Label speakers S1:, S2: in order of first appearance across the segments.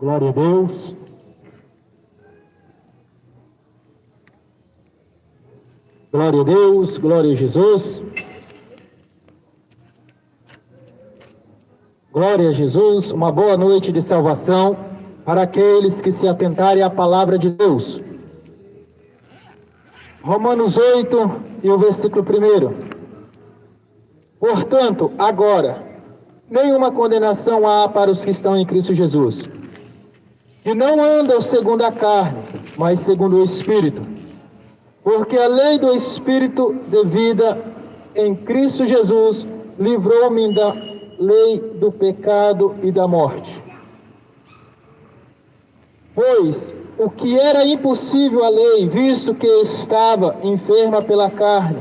S1: Glória a Deus. Glória a Deus, glória a Jesus. Glória a Jesus, uma boa noite de salvação para aqueles que se atentarem à palavra de Deus. Romanos 8 e o versículo 1. Portanto, agora, nenhuma condenação há para os que estão em Cristo Jesus, que não andam segundo a carne, mas segundo o Espírito. Porque a lei do Espírito de vida em Cristo Jesus livrou-me da lei do pecado e da morte. Pois o que era impossível à lei, visto que estava enferma pela carne,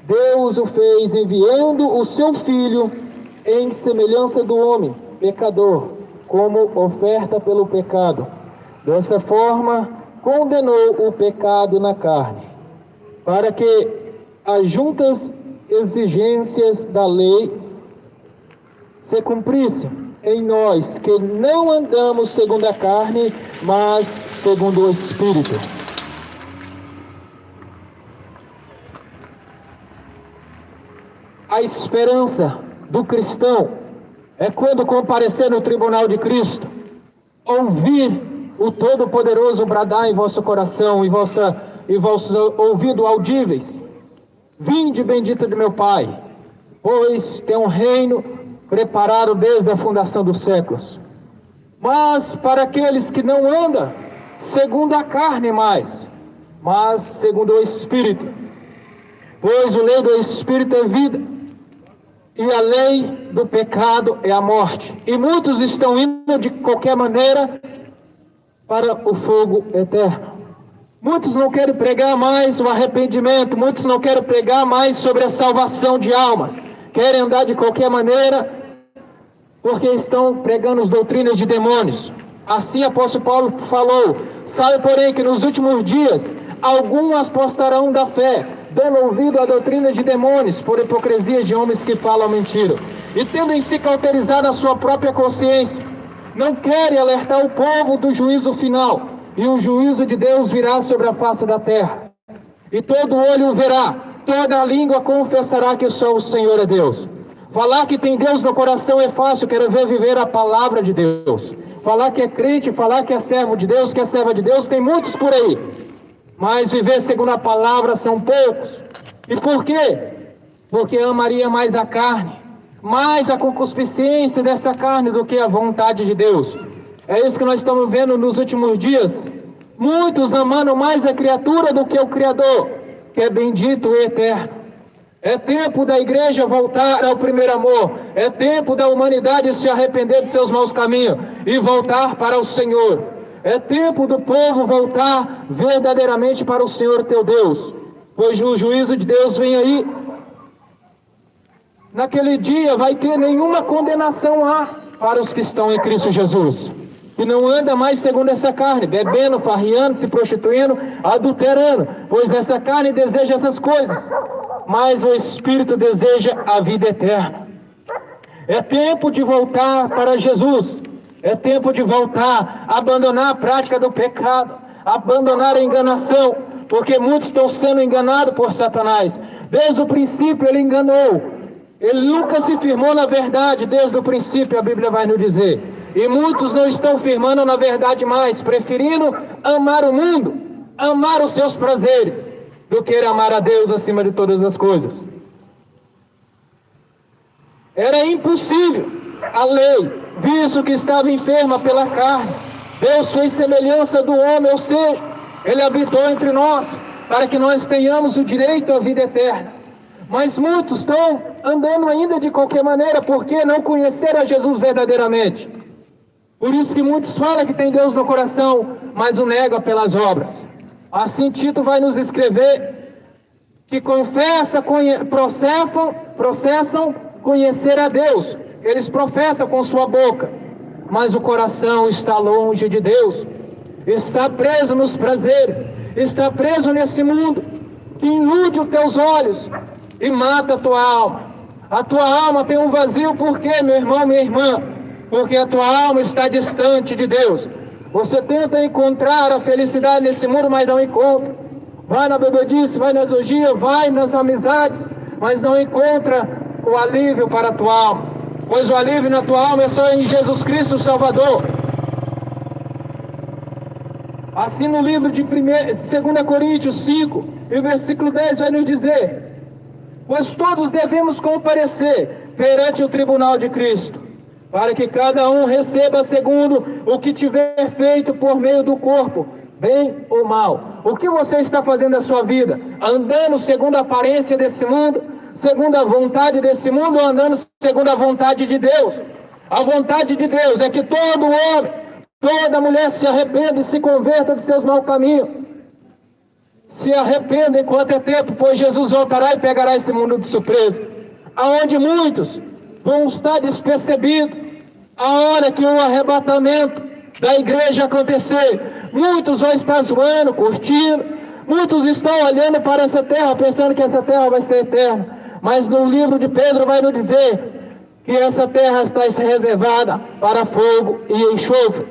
S1: Deus o fez enviando o seu Filho em semelhança do homem, pecador, como oferta pelo pecado. Dessa forma, condenou o pecado na carne, para que as juntas exigências da lei se cumprissem em nós, que não andamos segundo a carne, mas segundo o Espírito. A esperança do cristão é quando comparecer no tribunal de Cristo, ouvir o Todo-Poderoso bradar em vosso coração e vossos ouvidos audíveis: vinde, bendito de meu Pai, pois tem um reino preparado desde a fundação dos séculos. Mas para aqueles que não andam segundo a carne mais, mas segundo o Espírito, pois a lei do Espírito é vida, e a lei do pecado é a morte. E muitos estão indo de qualquer maneira para o fogo eterno. Muitos não querem pregar mais o arrependimento, muitos não querem pregar mais sobre a salvação de almas, querem andar de qualquer maneira, porque estão pregando as doutrinas de demônios. Assim o apóstolo Paulo falou: sabe, porém, que nos últimos dias alguns apostarão da fé, dando ouvido à doutrina de demônios, por hipocrisia de homens que falam mentira, e tendo em si cauterizado a sua própria consciência, não querem alertar o povo do juízo final, e o juízo de Deus virá sobre a face da terra, e todo olho o verá, toda a língua confessará que só o Senhor é Deus. Falar que tem Deus no coração é fácil, quero ver viver a palavra de Deus. Falar que é crente, falar que é servo de Deus, que é serva de Deus, tem muitos por aí. Mas viver segundo a palavra são poucos. E por quê? Porque amaria mais a carne, mais a concupiscência dessa carne do que a vontade de Deus. É isso que nós estamos vendo nos últimos dias. Muitos amando mais a criatura do que o Criador, que é bendito e eterno. É tempo da igreja voltar ao primeiro amor. É tempo da humanidade se arrepender de seus maus caminhos e voltar para o Senhor. É tempo do povo voltar verdadeiramente para o Senhor teu Deus, pois o juízo de Deus vem aí. Naquele dia vai ter nenhuma condenação lá para os que estão em Cristo Jesus, que não anda mais segundo essa carne, bebendo, farriando, se prostituindo, adulterando, pois essa carne deseja essas coisas, mas o Espírito deseja a vida eterna. É tempo de voltar para Jesus. É tempo de voltar, abandonar a prática do pecado, abandonar a enganação, porque muitos estão sendo enganados por Satanás. Desde o princípio ele enganou, ele nunca se firmou na verdade, desde o princípio a Bíblia vai nos dizer. E muitos não estão firmando na verdade mais, preferindo amar o mundo, amar os seus prazeres, do que amar a Deus acima de todas as coisas. Era impossível a lei, visto que estava enferma pela carne. Deus fez semelhança do homem, ou seja, ele habitou entre nós, para que nós tenhamos o direito à vida eterna. Mas muitos estão andando ainda de qualquer maneira, porque não conheceram a Jesus verdadeiramente. Por isso que muitos falam que tem Deus no coração, mas o negam pelas obras. Assim Tito vai nos escrever que processam conhecer a Deus. Eles professam com sua boca, mas o coração está longe de Deus. Está preso nos prazeres, está preso nesse mundo que ilude os teus olhos e mata a tua alma. A tua alma tem um vazio, por quê, meu irmão, minha irmã? Porque a tua alma está distante de Deus. Você tenta encontrar a felicidade nesse mundo, mas não encontra. Vai na bebedice, vai nas orgias, vai nas amizades, mas não encontra o alívio para a tua alma. Pois o alívio na tua alma é só em Jesus Cristo, o Salvador. Assim no livro de 2 Coríntios 5, e o versículo 10 vai nos dizer: pois todos devemos comparecer perante o tribunal de Cristo, para que cada um receba segundo o que tiver feito por meio do corpo, bem ou mal. O que você está fazendo na sua vida? Andando segundo a aparência desse mundo, segundo a vontade desse mundo, ou andando segundo a vontade de Deus? A vontade de Deus é que todo homem, toda mulher se arrependa e se converta de seus maus caminhos. Se arrependa enquanto é tempo, pois Jesus voltará e pegará esse mundo de surpresa. Aonde muitos vão estar despercebidos, a hora que o arrebatamento da igreja acontecer, muitos vão estar zoando, curtindo, muitos estão olhando para essa terra, pensando que essa terra vai ser eterna. Mas no livro de Pedro vai nos dizer que essa terra está reservada para fogo e enxofre.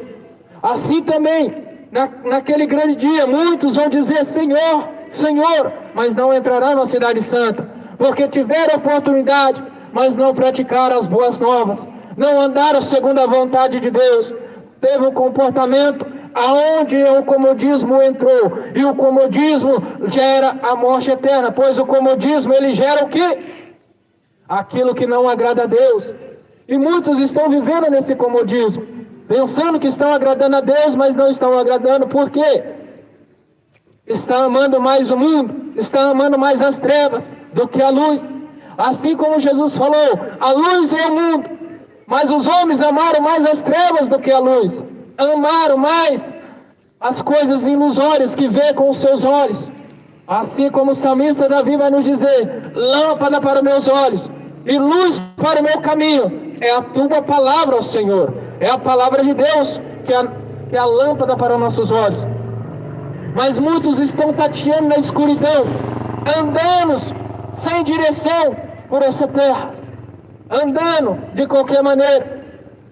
S1: Assim também, naquele grande dia, muitos vão dizer: Senhor, Senhor, mas não entrarão na cidade santa, porque tiveram oportunidade, mas não praticaram as boas novas, não andaram segundo a vontade de Deus. Teve um comportamento aonde o comodismo entrou, e o comodismo gera a morte eterna, pois o comodismo ele gera o quê? Aquilo que não agrada a Deus. E muitos estão vivendo nesse comodismo, pensando que estão agradando a Deus, mas não estão agradando. Por quê? Está amando mais o mundo, está amando mais as trevas do que a luz. Assim como Jesus falou, a luz é o mundo, mas os homens amaram mais as trevas do que a luz. Amaram mais as coisas ilusórias que vê com os seus olhos. Assim como o salmista Davi vai nos dizer: lâmpada para meus olhos e luz para o meu caminho é a tua palavra, ó Senhor. É a palavra de Deus que é a lâmpada para os nossos olhos. Mas muitos estão tateando na escuridão, andando sem direção por essa terra, andando de qualquer maneira.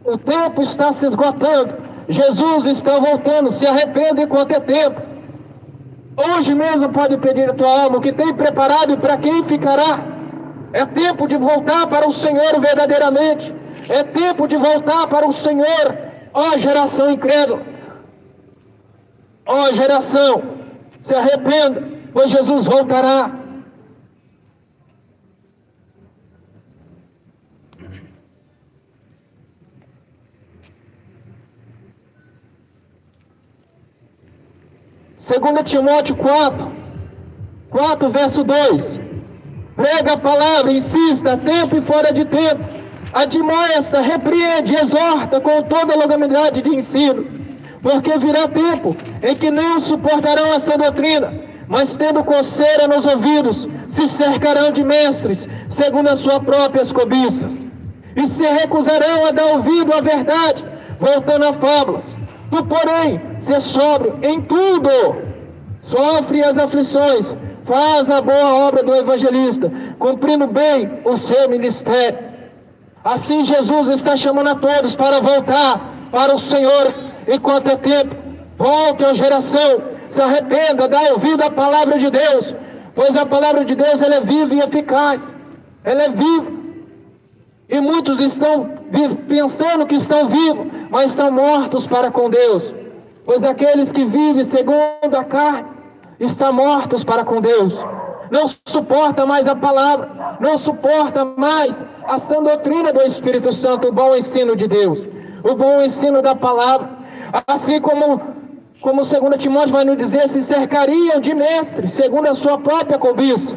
S1: O tempo está se esgotando, Jesus está voltando. Se arrependa enquanto é tempo. Hoje mesmo pode pedir a tua alma o que tem preparado e para quem ficará. É tempo de voltar para o Senhor verdadeiramente. É tempo de voltar para o Senhor, ó geração incrédula. Ó geração, se arrependa, pois Jesus voltará. Segunda Timóteo 4, verso 2. Prega a palavra, insista, a tempo e fora de tempo. Admoesta, repreende, exorta com toda a longanimidade de ensino. Porque virá tempo em que não suportarão essa doutrina, mas tendo coceira nos ouvidos, se cercarão de mestres, segundo as suas próprias cobiças. E se recusarão a dar ouvido à verdade, voltando a fábulas. Tu, porém, se sóbrio em tudo, sofre as aflições, faz a boa obra do evangelista, cumprindo bem o seu ministério. Assim Jesus está chamando a todos para voltar para o Senhor enquanto é tempo. Volte a geração, se arrependa, dá ouvido à palavra de Deus, pois a palavra de Deus ela é viva e eficaz, ela é viva. E muitos estão pensando que estão vivos, mas estão mortos para com Deus. Pois aqueles que vivem segundo a carne estão mortos para com Deus. Não suporta mais a palavra, não suporta mais a sã doutrina do Espírito Santo, o bom ensino de Deus, o bom ensino da palavra. Assim como 2 Timóteo vai nos dizer, se cercariam de mestres, segundo a sua própria cobiça.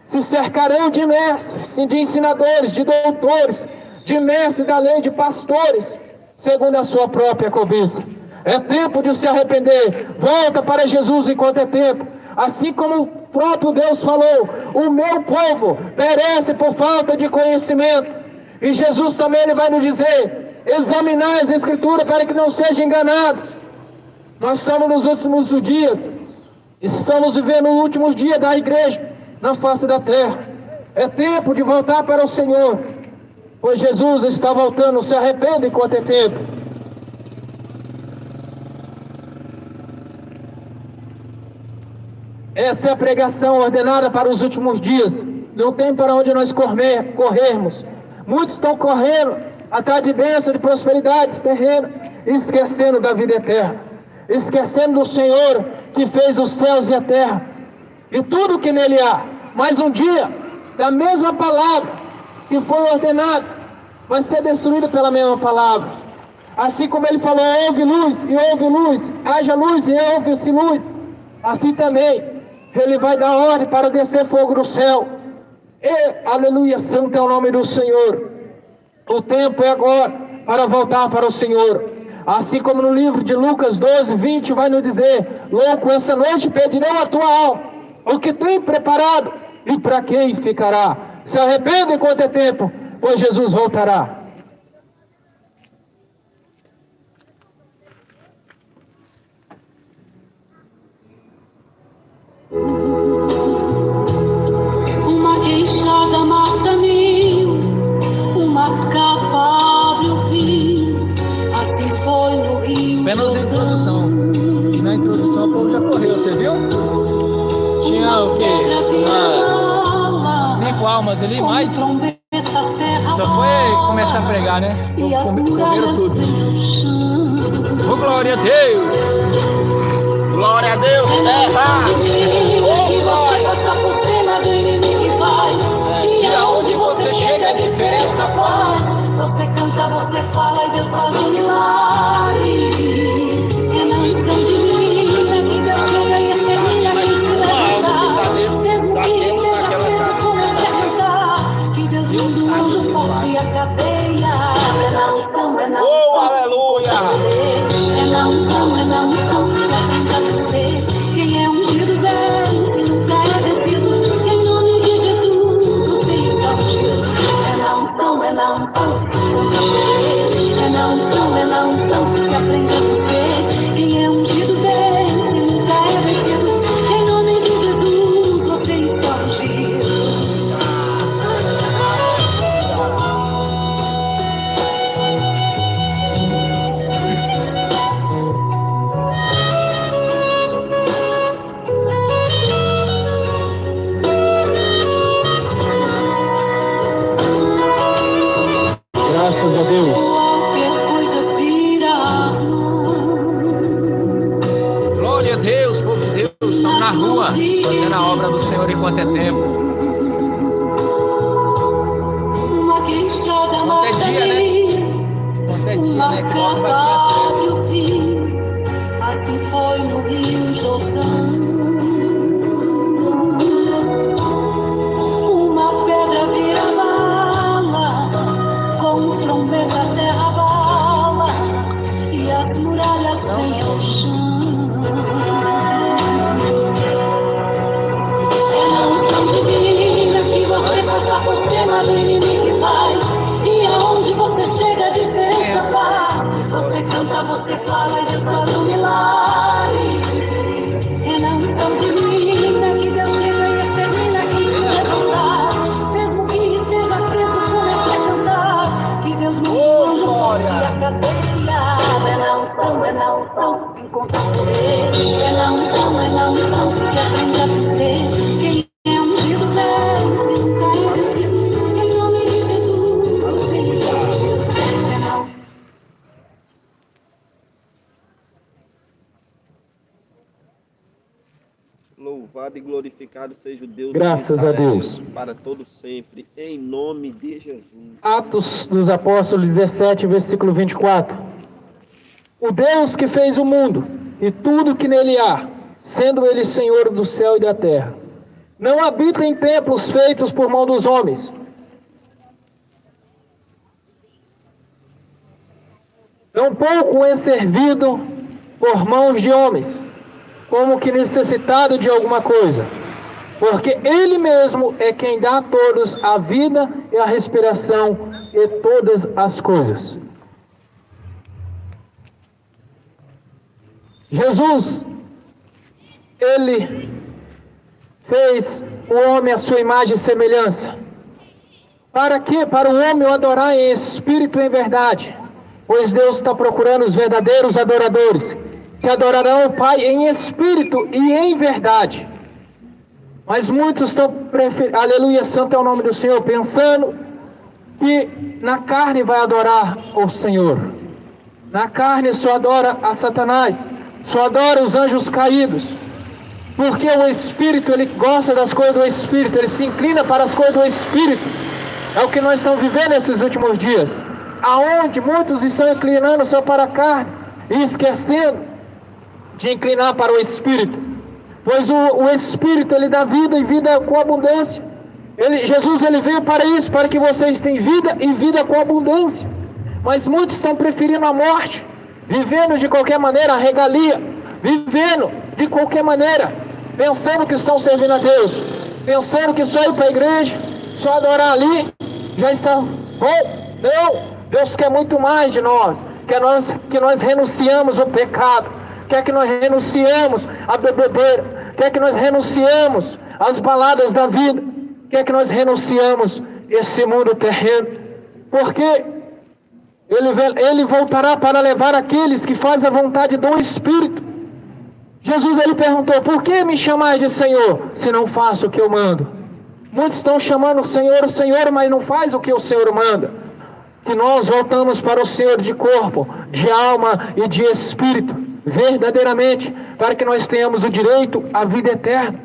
S1: Se cercarão de mestres, de ensinadores, de doutores, de mestres da lei, de pastores, segundo a sua própria cobiça. É tempo de se arrepender. Volta para Jesus enquanto é tempo. Assim como o próprio Deus falou, o meu povo perece por falta de conhecimento. E Jesus também ele vai nos dizer, examinar as Escrituras para que não sejam enganados. Nós estamos nos últimos dias, estamos vivendo os últimos dias da igreja na face da terra. É tempo de voltar para o Senhor, pois Jesus está voltando. Se arrependa enquanto é tempo. Essa é a pregação ordenada para os últimos dias. Não tem para onde nós corrermos. Muitos estão correndo atrás de bênçãos, de prosperidades terrenas, esquecendo da vida eterna, esquecendo do Senhor que fez os céus e a terra e tudo que nele há. Mas um dia, da mesma palavra que foi ordenada, vai ser destruída pela mesma palavra. Assim como ele falou, houve luz e houve luz, haja luz e houve-se luz, assim também ele vai dar ordem para descer fogo do céu. E, aleluia, santo é o nome do Senhor. O tempo é agora para voltar para o Senhor. Assim como no livro de Lucas 12, 20 vai nos dizer: louco, essa noite pedirão a tua alma, o que tem preparado e para quem ficará. Se arrependa enquanto é tempo, pois Jesus voltará.
S2: Uma queixada marca caminho, uma capa abre o rio, assim foi no rio.
S3: Apenas a introdução. E na introdução o povo já correu, você viu? Tinha o quê? Umas 5 almas ali, mais. Só foi começar a pregar, né? Comeram tudo. Oh, glória a Deus!
S4: Glória a Deus!
S2: E aonde você chega, a diferença faz. Você canta, você fala e Deus faz um milagre. É na missão divina que Deus chega e extermina quem se levantar. Mesmo que esteja preso, comece a cantar. Que Deus muda o mundo forte a cadeia. É na unção, é na unção.
S4: Oh, aleluia!
S2: É na unção, é na unção que se aprende a vencer. Quem é ungido vence, nunca é vencido. Em nome de Jesus, você está ungido. É na unção, é na unção que se encontra poder. É na unção que se aprende a vencer. Quem é ungido vence, nunca é vencido. Em nome de Jesus, você está ungido.
S1: Graças a Deus.
S2: Qualquer coisa vira.
S3: Glória a Deus, povo de Deus. Estamos na rua, fazendo a obra do Senhor enquanto é tempo.
S2: Uma queixada
S3: Enquanto é dia, né? Enquanto é dia, né? Que logo vai vir as trevas.
S2: Assim foi no Rio Jordão. Uma pedra vira bala, com trombeta a terra bala, e as muralhas vêm ao chão. É na unção divina que você passa por cima do inimigo e vai. E aonde você chega, a diferença faz. Você canta, você fala e Deus faz um milagre. É na unção divina que Deus chega e extermina quem se levantar. Mesmo que esteja preso, comece a cantar. Que Deus nos manda forte a cadeia. É na unção que se encontra poder. É na unção que se aprende a vencer. Quem é ungido vence, nunca é vencido. Em nome de Jesus, você está ungido. É na
S4: Louvado e glorificado seja o Deus
S1: Graças
S4: de
S1: a
S4: Israel,
S1: Deus.
S4: para todo sempre, em nome de Jesus.
S1: Atos dos Apóstolos 17, versículo 24. O Deus que fez o mundo e tudo que nele há, sendo ele Senhor do céu e da terra, não habita em templos feitos por mão dos homens. Tampouco é servido por mãos de homens, como que necessitado de alguma coisa, porque ele mesmo é quem dá a todos a vida e a respiração e todas as coisas. Jesus, ele fez o homem à sua imagem e semelhança. Para quê? Para o homem o adorar em espírito e em verdade. Pois Deus está procurando os verdadeiros adoradores, que adorarão o Pai em espírito e em verdade. Mas muitos estão preferindo, aleluia, santo é o nome do Senhor, pensando que na carne vai adorar o Senhor. Na carne só adora a Satanás, só adora os anjos caídos. Porque o Espírito, ele gosta das coisas do Espírito, ele se inclina para as coisas do Espírito. É o que nós estamos vivendo nesses últimos dias, aonde muitos estão inclinando só para a carne e esquecendo de inclinar para o Espírito. Pois o Espírito, ele dá vida e vida com abundância. Jesus, ele veio para isso, para que vocês tenham vida e vida com abundância. Mas muitos estão preferindo a morte, vivendo de qualquer maneira a regalia, vivendo de qualquer maneira, pensando que estão servindo a Deus, pensando que só ir para a igreja, só adorar ali, já está bom. Não, Deus quer muito mais de nós, que nós renunciamos ao pecado, quer que nós renunciamos à bebedeira, quer que nós renunciamos às baladas da vida, quer que nós renunciamos esse mundo terreno, porque ele voltará para levar aqueles que fazem a vontade do Espírito. Jesus, ele perguntou: por que me chamais de Senhor, se não faço o que eu mando? Muitos estão chamando o Senhor, mas não faz o que o Senhor manda. Que nós voltamos para o Senhor de corpo, de alma e de espírito, verdadeiramente, para que nós tenhamos o direito à vida eterna.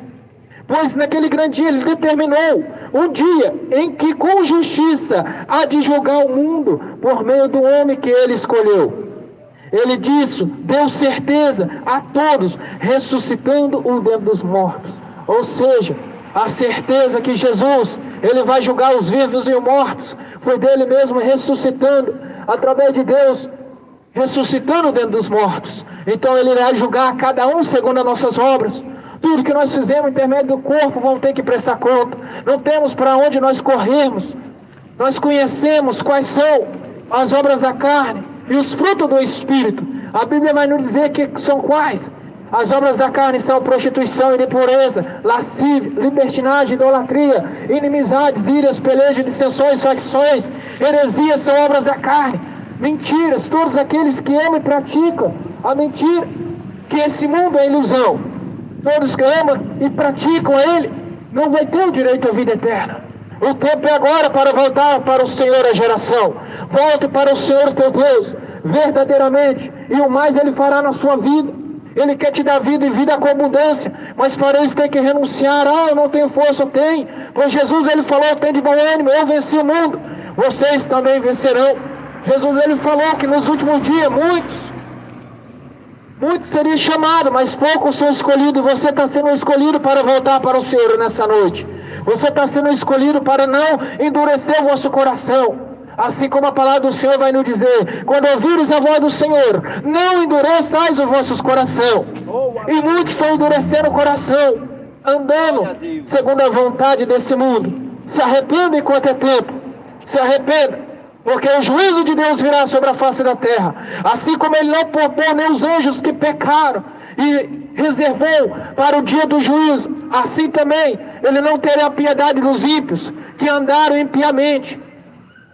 S1: Pois naquele grande dia ele determinou um dia em que com justiça há de julgar o mundo por meio do homem que ele escolheu. Ele disse, deu certeza a todos, ressuscitando o dentre dos mortos. Ou seja, a certeza que Jesus, ele vai julgar os vivos e os mortos, foi dele mesmo ressuscitando, através de Deus, ressuscitando dentro dos mortos. Então ele irá julgar cada um segundo as nossas obras. Tudo que nós fizemos em intermédio do corpo, vamos ter que prestar conta. Não temos para onde nós corrermos. Nós conhecemos quais são as obras da carne e os frutos do Espírito. A Bíblia vai nos dizer que são quais? As obras da carne são prostituição e impureza, lascívia, libertinagem, idolatria, inimizades, iras, pelejas, dissensões, facções, heresias são obras da carne. Mentiras, todos aqueles que amam e praticam a mentira, que esse mundo é ilusão. Todos que amam e praticam ele, não vai ter o direito à vida eterna. O tempo é agora para voltar para o Senhor a geração. Volte para o Senhor teu Deus, verdadeiramente, e o mais ele fará na sua vida. Ele quer te dar vida e vida com abundância, mas para isso tem que renunciar. Eu não tenho força, eu tenho. Pois Jesus, ele falou, tem de bom ânimo, eu venci o mundo, vocês também vencerão. Jesus, ele falou que nos últimos dias, muitos seriam chamados, mas poucos são escolhidos. Você está sendo escolhido para voltar para o Senhor nessa noite. Você está sendo escolhido para não endurecer o vosso coração. Assim como a palavra do Senhor vai nos dizer, quando ouvires a voz do Senhor, não endureçais os vossos coração. E muitos estão endurecendo o coração, andando segundo a vontade desse mundo. Se arrependa enquanto é tempo. Se arrependa, porque o juízo de Deus virá sobre a face da terra. Assim como ele não poupou nem os anjos que pecaram e reservou para o dia do juízo, assim também ele não terá piedade dos ímpios que andaram impiamente,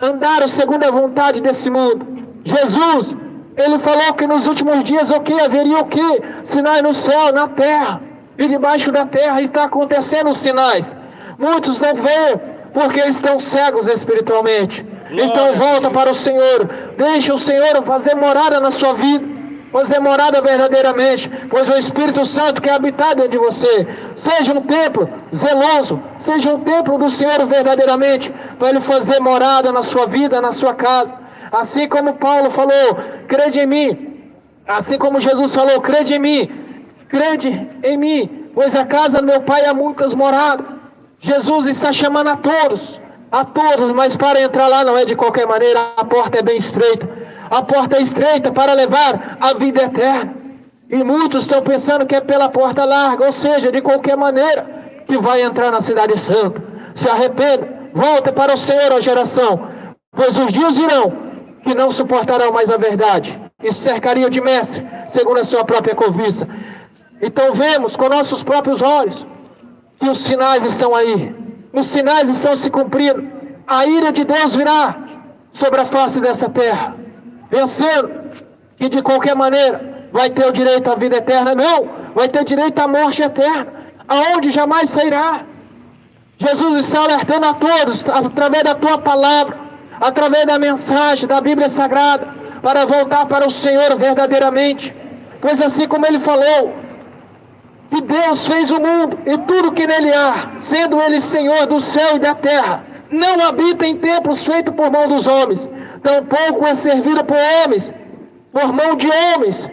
S1: andaram segundo a vontade desse mundo. Jesus, ele falou que nos últimos dias haveria o quê? Sinais no céu, na terra e debaixo da terra, e está acontecendo os sinais. Muitos não veem porque estão cegos espiritualmente. Então volta para o Senhor, deixa o Senhor fazer morada na sua vida, fazer morada verdadeiramente, pois o Espírito Santo quer habitar dentro de você. Seja um templo zeloso, seja um templo do Senhor verdadeiramente, para Ele fazer morada na sua vida, na sua casa. Assim como Paulo falou, crede em mim. Assim como Jesus falou, crede em mim, pois a casa do meu Pai há muitas moradas. Jesus está chamando a todos, mas para entrar lá não é de qualquer maneira. A porta é bem estreita. A porta é estreita para levar a vida eterna. E muitos estão pensando que é pela porta larga, ou seja, de qualquer maneira, que vai entrar na cidade santa. Se arrependa, volte para o Senhor, a geração, pois os dias virão que não suportarão mais a verdade e se cercariam de mestre, segundo a sua própria cobiça. Então vemos com nossos próprios olhos que os sinais estão aí. Os sinais estão se cumprindo. A ira de Deus virá sobre a face dessa terra, vencendo que de qualquer maneira vai ter o direito à vida eterna. Não, vai ter direito à morte eterna. aonde jamais sairá. Jesus está alertando a todos, através da tua palavra, através da mensagem da Bíblia Sagrada, para voltar para o Senhor verdadeiramente. Pois assim como Ele falou, que Deus fez o mundo e tudo que nele há, sendo Ele Senhor do céu e da terra, não habita em templos feitos por mão dos homens, tampouco é servido por homens, por mão de homens,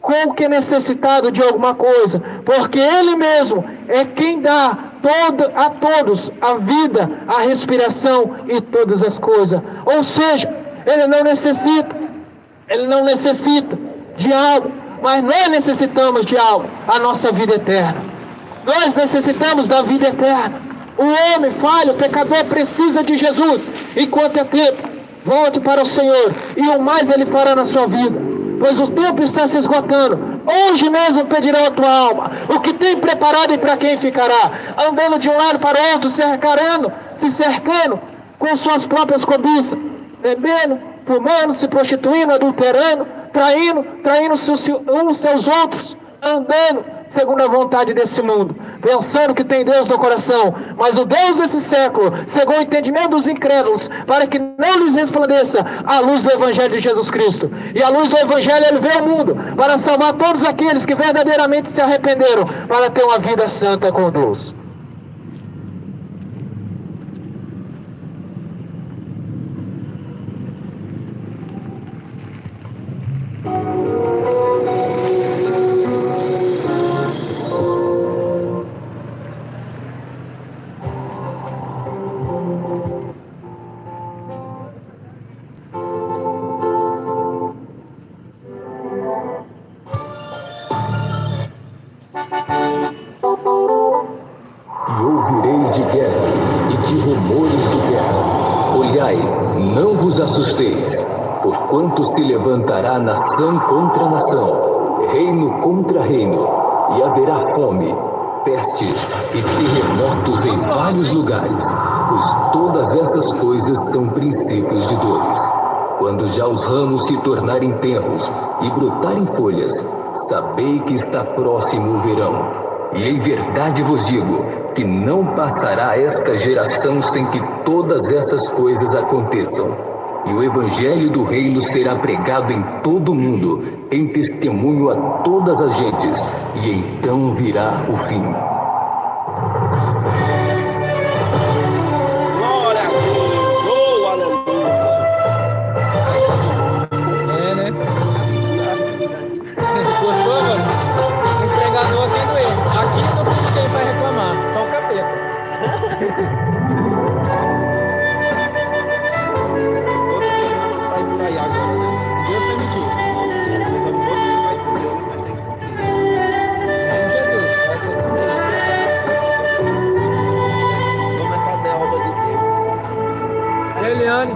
S1: com o que necessitado de alguma coisa, porque Ele mesmo é quem dá a todos a vida, a respiração e todas as coisas. Ou seja, Ele não necessita de algo, mas nós necessitamos de algo, a nossa vida eterna. Nós necessitamos da vida eterna. O homem falho, o pecador, precisa de Jesus. Enquanto é tempo, volte para o Senhor, e o mais Ele fará na sua vida, pois o tempo está se esgotando. Hoje mesmo pedirá a tua alma o que tem preparado e para quem ficará, andando de um lado para o outro, se cercando com suas próprias cobiças, bebendo, fumando, se prostituindo, adulterando, traindo uns seus outros, andando segundo a vontade desse mundo, pensando que tem Deus no coração, mas o Deus desse século cegou o entendimento dos incrédulos, para que não lhes resplandeça a luz do Evangelho de Jesus Cristo. E a luz do Evangelho, Ele veio ao mundo para salvar todos aqueles que verdadeiramente se arrependeram, para ter uma vida santa com Deus.
S5: Assusteis, porquanto se levantará nação contra nação, reino contra reino, e haverá fome, pestes e terremotos em vários lugares, pois todas essas coisas são princípios de dores. Quando já os ramos se tornarem tenros e brotarem folhas, sabei que está próximo o verão. E em verdade vos digo que não passará esta geração sem que todas essas coisas aconteçam. E o Evangelho do Reino será pregado em todo o mundo, em testemunho a todas as gentes, e então virá o fim.
S4: Glória a Deus! Oh, aleluia!
S3: Né? Gostou, mano? O pregador aqui não é. Aqui não tem ninguém para reclamar, só o capeta. Se Deus permitir. Jesus, vai ter
S4: Vamos fazer a obra de Deus.
S3: E aí, Eliane?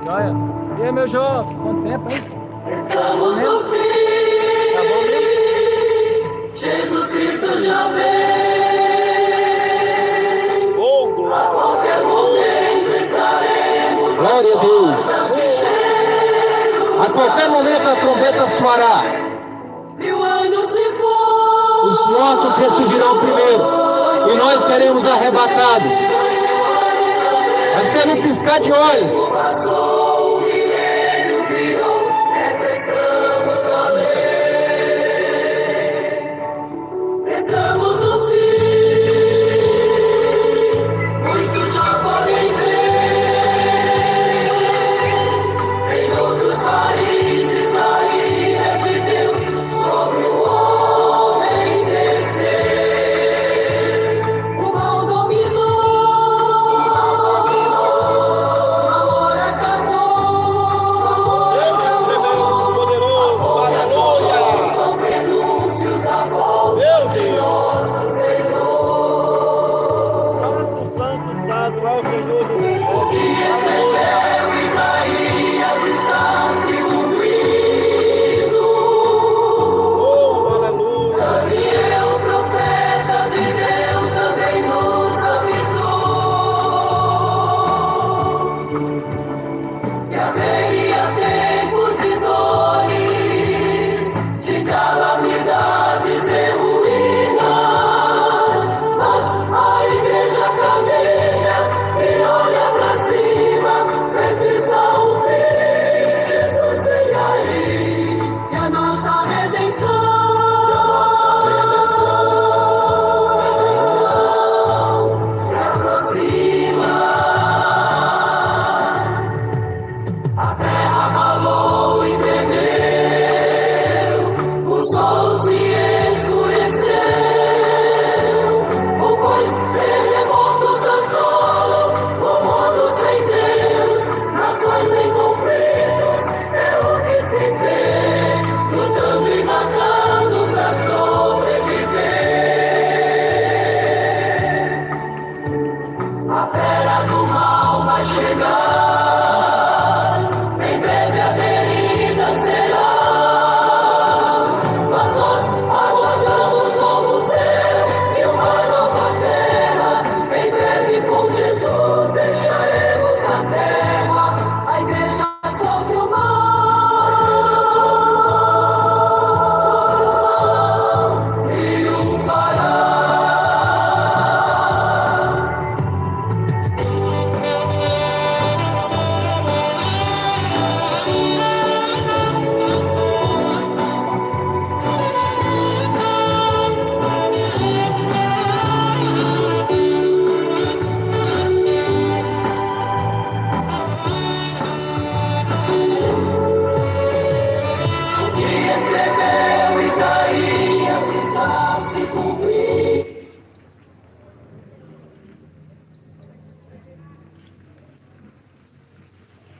S3: Olha. E aí, meu jovem? Quanto tempo, hein?
S2: Estamos no fim.
S3: Tá bom mesmo?
S2: Jesus Cristo já veio.
S4: Oh, glória!
S2: A qualquer momento estaremos.
S1: Glória a Deus! A qualquer momento a trombeta soará.
S2: 1000 anos se for.
S1: Os mortos ressurgirão primeiro, e nós seremos arrebatados. Vai ser um piscar de olhos.
S2: Passou o milênio, virou, prestamos a lei. Estamos no fim. Muitos já podem ver. Em outros países a ira de Deus sobre o homem descer. O mal dominou, o amor acabou.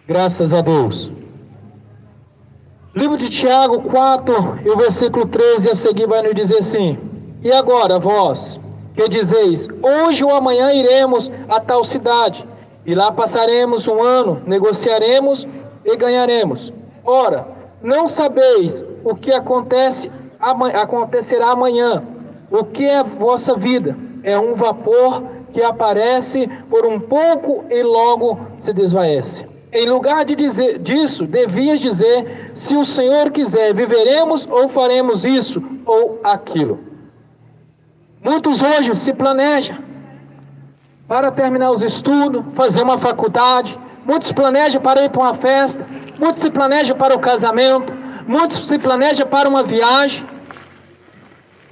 S1: Graças a Deus. Livro de Tiago 4 e o versículo 13 a seguir vai nos dizer assim: e agora vós, que dizeis, hoje ou amanhã iremos a tal cidade, e lá passaremos um ano, negociaremos e ganharemos. Ora, não sabeis o que acontecerá amanhã. O que é vossa vida? É um vapor que aparece por um pouco e logo se desvanece. Em lugar de dizer disso, devias dizer, se o Senhor quiser, viveremos ou faremos isso ou aquilo. Muitos hoje se planejam para terminar os estudos, fazer uma faculdade. Muitos planejam para ir para uma festa. Muitos se planejam para o casamento. Muitos se planejam para uma viagem.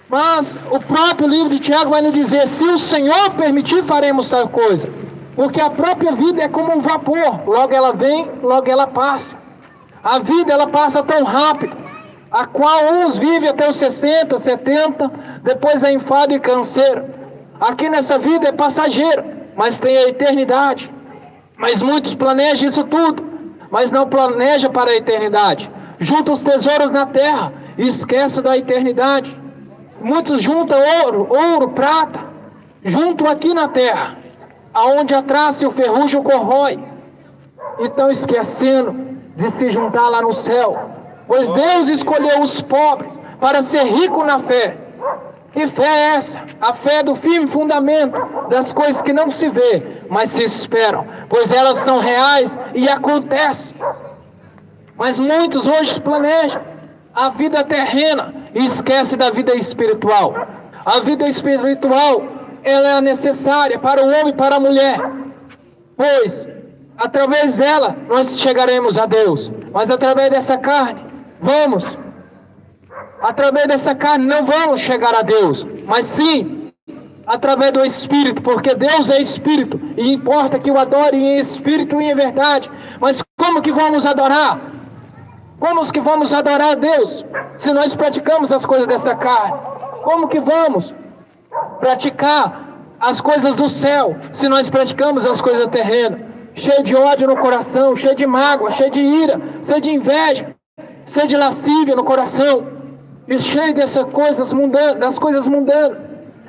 S1: Mas o próprio livro de Tiago vai nos dizer, se o Senhor permitir, faremos tal coisa. Porque a própria vida é como um vapor. Logo ela vem, logo ela passa. A vida ela passa tão rápido, a qual uns vivem até os 60, 70, depois é enfado e canseiro. Aqui nessa vida é passageiro, mas tem a eternidade. Mas muitos planejam isso tudo, mas não planejam para a eternidade. Juntam os tesouros na terra e esquecem da eternidade. Muitos juntam ouro, prata, juntam aqui na terra, aonde a traça e o ferrugem corrói. Então esquecendo de se juntar lá no céu. Pois Deus escolheu os pobres para ser rico na fé. Que fé é essa? A fé do firme fundamento das coisas que não se vê, mas se esperam, pois elas são reais e acontecem. Mas muitos hoje planejam a vida terrena e esquecem da vida espiritual. A vida espiritual, ela é necessária para o homem e para a mulher, pois através dela nós chegaremos a Deus. Mas através dessa carne não vamos chegar a Deus, mas sim através do Espírito, porque Deus é Espírito e importa que o adorem em Espírito e em verdade. Mas como que vamos adorar? Como que vamos adorar a Deus se nós praticamos as coisas dessa carne? Como que vamos praticar as coisas do céu se nós praticamos as coisas terrenas? Cheio de ódio no coração, cheio de mágoa, cheio de ira, cheio de inveja, cheio de lascívia no coração, e cheio dessas coisas mundanas, das coisas mundanas.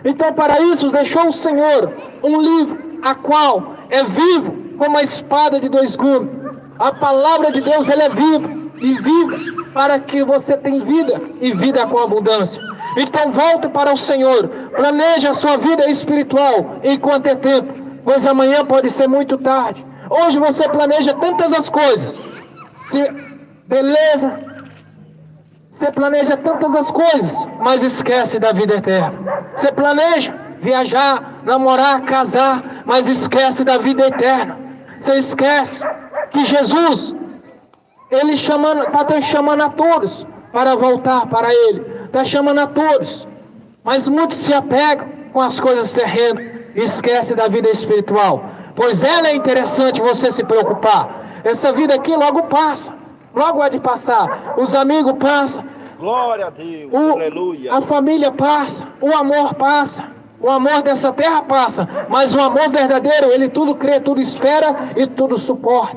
S1: Então para isso deixou o Senhor um livro, a qual é vivo como a espada de dois gumes. A palavra de Deus ela é viva e viva para que você tenha vida e vida com abundância. Então volte para o Senhor, planeje a sua vida espiritual enquanto é tempo, pois amanhã pode ser muito tarde. Hoje você planeja tantas as coisas, beleza, você planeja tantas as coisas, mas esquece da vida eterna. Você planeja viajar, namorar, casar, mas esquece da vida eterna. Você esquece que Jesus, Ele está chamando a todos para voltar para Ele. Está chamando a todos, mas muitos se apegam com as coisas terrenas e esquecem da vida espiritual. Pois ela é interessante você se preocupar. Essa vida aqui logo passa, logo há de passar. Os amigos passam.
S4: Glória a Deus, aleluia.
S1: A família passa, o amor passa. O amor dessa terra passa, mas o amor verdadeiro, ele tudo crê, tudo espera e tudo suporta.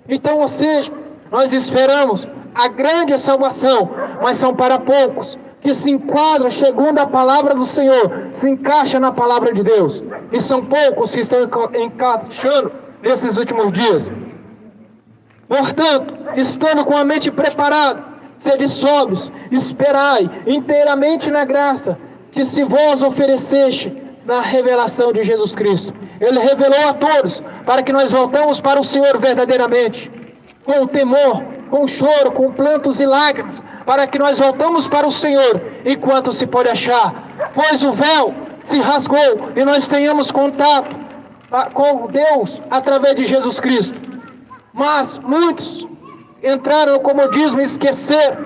S1: Então, ou seja, nós esperamos a grande salvação, mas são para poucos que se enquadram segundo a palavra do Senhor, se encaixa na palavra de Deus. E são poucos que estão encaixando nesses últimos dias. Portanto, estando com a mente preparada, sede sóbrios, esperai inteiramente na graça que se vós ofereceste na revelação de Jesus Cristo. Ele revelou a todos para que nós voltamos para o Senhor verdadeiramente, com temor, com choro, com plantos e lágrimas, para que nós voltamos para o Senhor enquanto se pode achar, pois o véu se rasgou e nós tenhamos contato com Deus através de Jesus Cristo. Mas muitos entraram no comodismo e esqueceram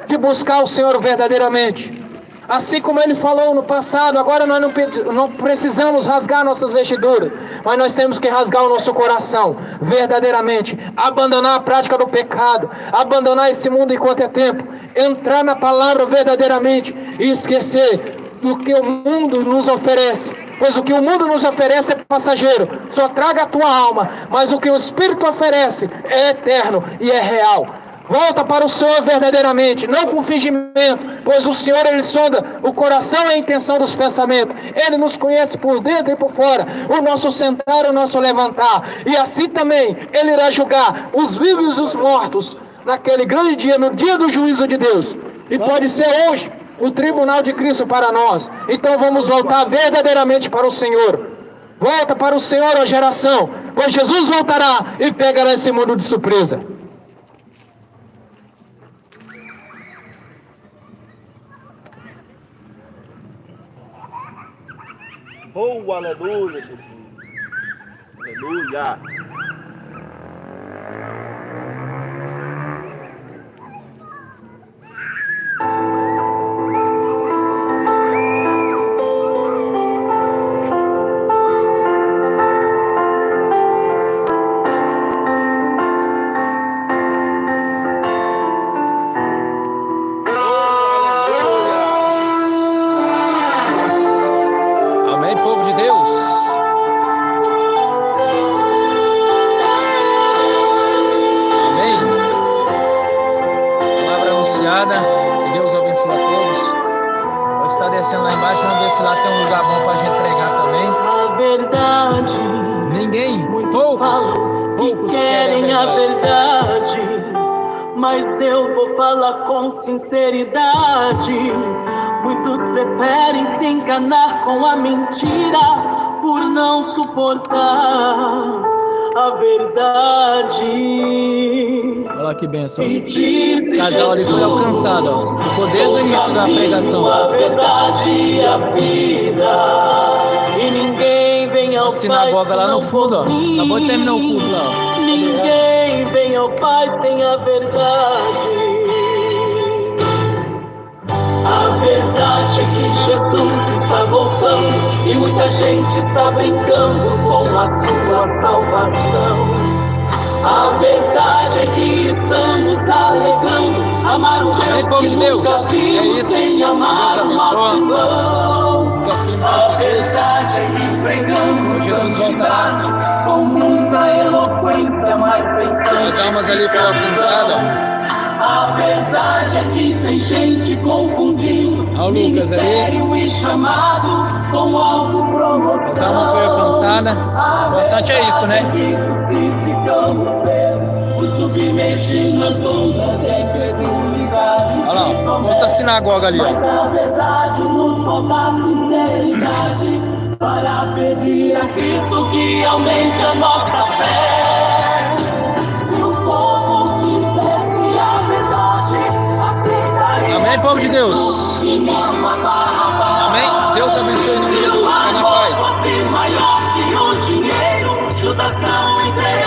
S1: de buscar o Senhor verdadeiramente. Assim como Ele falou no passado, agora nós não precisamos rasgar nossas vestiduras, mas nós temos que rasgar o nosso coração verdadeiramente, abandonar a prática do pecado, abandonar esse mundo enquanto é tempo, entrar na palavra verdadeiramente e esquecer do que o mundo nos oferece, pois o que o mundo nos oferece é passageiro, só traga a tua alma, mas o que o Espírito oferece é eterno e é real. Volta para o Senhor verdadeiramente, não com fingimento, pois o Senhor, Ele sonda o coração e a intenção dos pensamentos. Ele nos conhece por dentro e por fora, o nosso sentar e o nosso levantar. E assim também Ele irá julgar os vivos e os mortos naquele grande dia, no dia do juízo de Deus. E pode ser hoje o tribunal de Cristo para nós. Então vamos voltar verdadeiramente para o Senhor. Volta para o Senhor, ó geração, pois Jesus voltará e pegará esse mundo de surpresa.
S4: Oh, aleluia, Jesus. Aleluia.
S3: Deus abençoe a todos. Vou estar descendo lá embaixo, vamos ver se lá tem um lugar bom para a gente pregar também.
S6: A verdade.
S3: Ninguém,
S6: Muitos falam que querem a verdade, mas eu vou falar com sinceridade. Muitos preferem se enganar com a mentira por não suportar a verdade.
S3: Olha que benção. O casal ali foi alcançado, ó. Ficou desde o início da pregação.
S6: A verdade e a vida. E ninguém vem ao Pai.
S3: Sinagoga lá no fundo, ó. Acabou de terminar o culto lá, ó.
S6: Ninguém vem ao Pai sem a verdade. A verdade é que Jesus está voltando e muita gente está brincando com a sua salvação. A verdade é que estamos alegando amar o Deus que nunca vimos sem amar o nosso irmão. A verdade é que pregamos santidade com muita eloquência, mas sem santidade.
S3: As almas ali foram alcançadas.
S6: A verdade é que tem gente confundindo ministério e chamado com autopromoção.
S3: Essa alma foi alcançada. O importante é isso, né? Olha lá, outra sinagoga ali, ó.
S6: Mas a verdade nos falta sinceridade para pedir a Cristo que aumente a nossa fé. Se o povo quisesse a verdade, aceitaria.
S3: Amém, povo de Deus. Amém. Deus abençoe em nome de Jesus. Fica na paz.
S6: Maior que o dinheiro, Judas não entregou.